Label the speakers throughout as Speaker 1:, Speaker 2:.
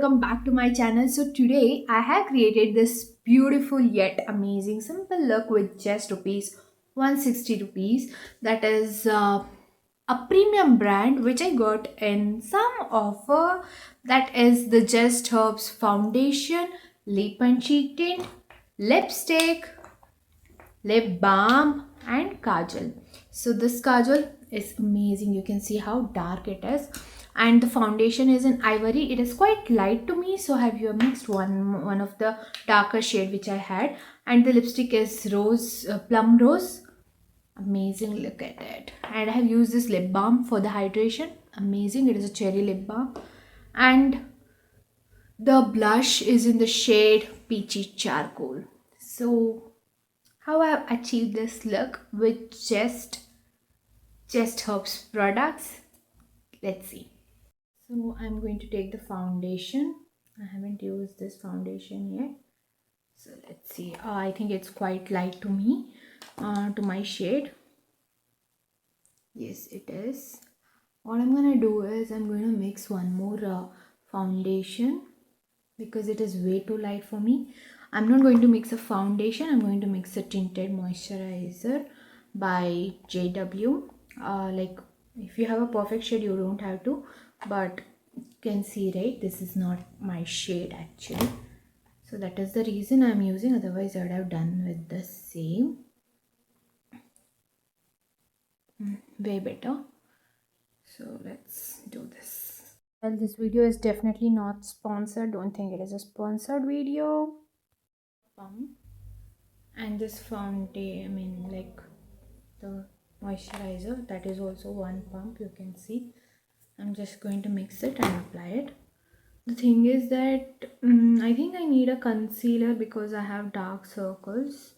Speaker 1: welcome back to my channel. So today I have created this beautiful yet amazing simple look with just rupees 160 rupees. That is a premium brand which I got in some offer. That is the Just Herbs foundation, lip and cheek tint, lipstick, lip balm and kajal. So this kajal is amazing. You can see how dark it is, and the foundation is in ivory. It is quite light to me, so I have here mixed one of the darker shade which I had, and the lipstick is rose, plum rose. Amazing, look at it. And I have used this lip balm for the hydration. Amazing, it is a cherry lip balm. And the blush is in the shade peachy charcoal. So how I have achieved this look with just Herbs products. Let's see. So I'm going to take the foundation. I haven't used this foundation yet. So let's see. I think it's quite light to me, to my shade. Yes, it is. What I'm gonna do is I'm going to mix one more foundation because it is way too light for me. I'm not going to mix a foundation. I'm going to mix a tinted moisturizer by JW. Like if you have a perfect shade, you don't have to, but you can see, right, this is not my shade actually. So that is the reason I'm using, otherwise I would have done with the same. Way better. So let's do this. Well, this video is definitely not sponsored. Don't think it is a sponsored video. Pump. And this foundation, I mean like the moisturizer, that is also one pump. You can see I'm just going to mix it and apply it. The thing is that I think I need a concealer because I have dark circles.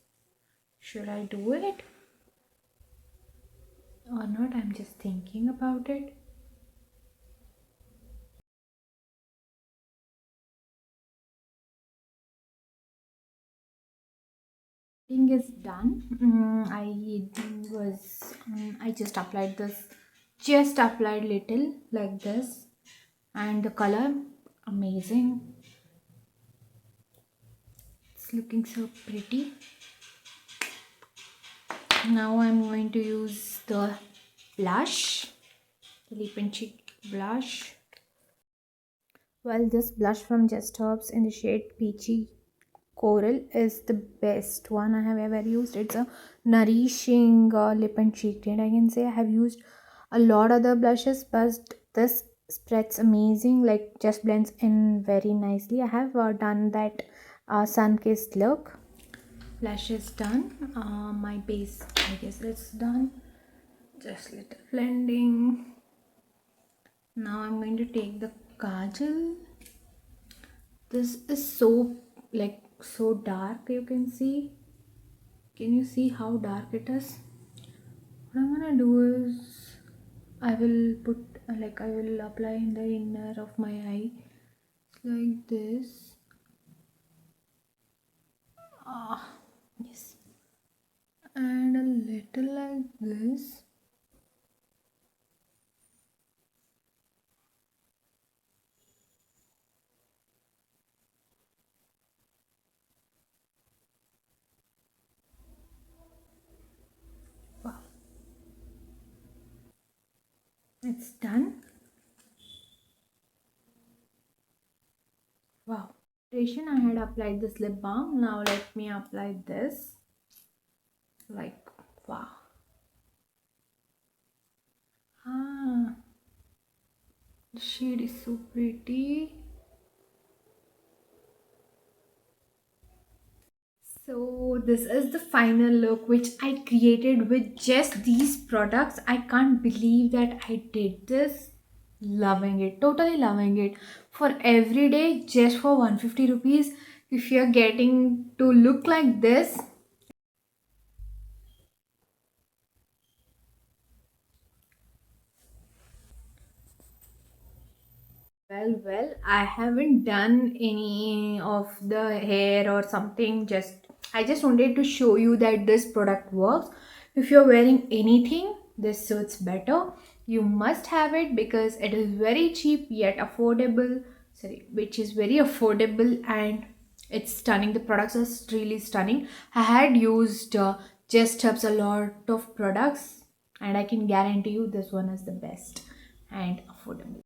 Speaker 1: Should I do it or not? I'm just thinking about it. Thing is done. I just applied this, just applied little like this, and the color amazing. It's looking so pretty. Now I'm going to use the blush, the lip and cheek blush. Well, this blush from Just Herbs in the shade Peachy Coral is the best one I have ever used. It's a nourishing lip and cheek tint. I can say I have used a lot other blushes, but this spreads amazing, like just blends in very nicely. I have done that sun-kissed look. Blush is done. My base, I guess it's done. Just little blending. Now I'm going to take the kajal. This is so so dark, you can see. Can you see how dark it is? What I'm gonna do is I will put I will apply in the inner of my eye like this. Yes, and a little like this. Wow, it's done. Wow. I had applied this lip balm. Now let me apply this. Like, wow. The shade is so pretty. So this is the final look which I created with just these products. I can't believe that I did this. Loving it, totally loving it. For every day, just for 150 rupees, if you're getting to look like this. Well, I haven't done any of the hair or something. I just wanted to show you that this product works. If you're wearing anything, this suits better. You must have it because it is very cheap yet affordable. sorry, which is very affordable and it's stunning. The products are really stunning. I had used Just Herbs a lot of products, and I can guarantee you this one is the best and affordable.